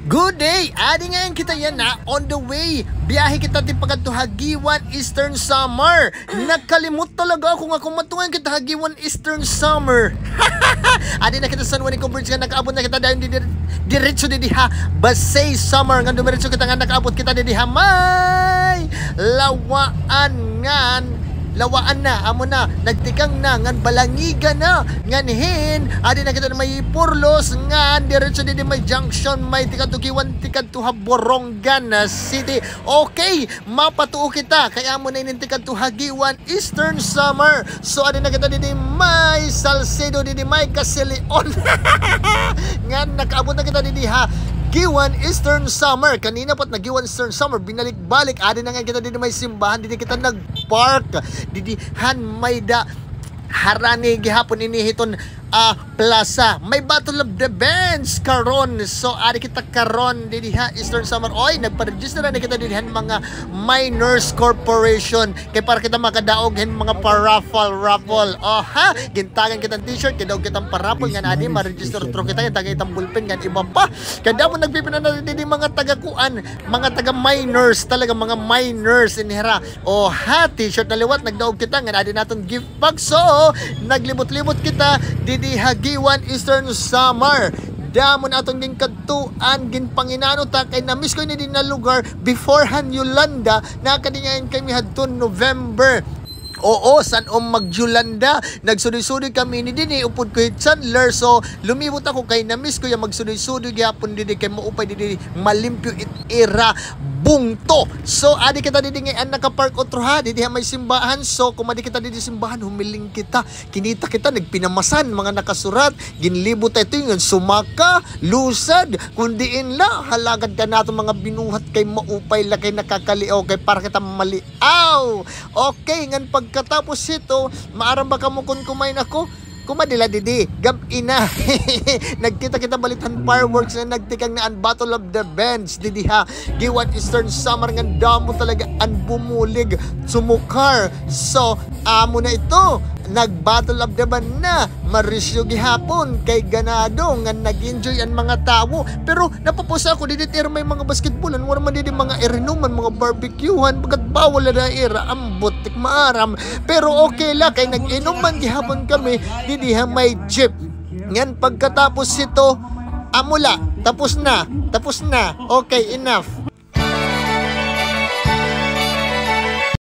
Good day! Adi ngayon kita yan na on the way. Biyahe kita ti pagkatu Hagiwan Eastern Summer. Nakalimut talaga ako nga kung matungan kita Hagiwan Eastern Summer. Adi na kita San Juan Converge nga nakaabot na kita dahil diretso di diha Basay Summer. Nga dumiretso kita nga nakaabot kita di diha may lawaan na, amo na, nagtikang na, ngan balangiga na, ngan hin, adi na kita na may Purlos, ngan, diretso din may junction, may tikatukiwan, tikatuha Borongan City. Okay, mapatuo kita, kaya mo na inintikan to Hagiwan Eastern Summer. So, adi na kita din may Salcedo, din may Casilion. Ngan, nakaabot na kita din ha. Giwan Eastern Summer. Kanina pat Giwan Eastern Summer. Binalik-balik. Adi na nga kita din may simbahan. Didi kita nag-park. Didihan may da harani gihapon inihiton plaza. May Battle of the Bands karon. So adi kita karon didiha Eastern Summer. Oy, nagpa-register na kita didihan mga minors corporation kay para kita makadaog hin mga raffle. Oh ha, gintagan kitang t-shirt, kidaog kitang paraffle nga adi ma-register tro kita tagay itang ballpen nga iba pa. Kada mo nagpipinan na didi mga taga-kuan, mga taga-minors talaga, mga minors inhira. Oh ha, t-shirt na liwat nagdaog kita nga adi naton gift bag. So naglibot-libot kita di Hagiwan Eastern Summer. Damon atong ging kadtuan gin panginano ta kay na-miss ko ni din na lugar beforehand Yolanda nakadingayon kami hadton November. Oo, san mag-Yolanda. Nagsudoy-sudoy kami ni Dini, upod ko Chandler. So, lumibot ako kay na-miss ko yung magsudoy-sudoy gyapon Dini kay maupay Dini malimpyo era bungto. So, adi kita Dini ngayon nakapark otro ha. Didi may simbahan. So, kung adi kita Dini simbahan, humiling kita. Kinita kita, nagpinamasan, mga nakasurat. Ginlibot ito yung sumaka, lusad. Kundiin la, halagad ka nato mga binuhat kay maupay la kay nakakaliaw kay para kita maliaw. Okay, ngan pagkatapos ito, maaram ba ka mo kung kumain ako? Kumadila didi, gab-ina. Nagkita kita balitan fireworks na nagtikang na Battle of the Bands. Didi ha, Giwan Eastern Summer nga damo talaga ang bumulig, sumukar. So, amo na ito. Nag-Battle of the Band na marisyo gihapon kay ganado nga nag-enjoy ang mga tao. Pero napapusa ako dito may mga basketballan, wala man dito mga irinuman, mga barbecuehan, pagkat bawal na era ambot tik maaram. Pero okay la kay nag-inuman gihapon kami didi may jeep. Ngan pagkatapos ito amula, tapos na. Okay, enough.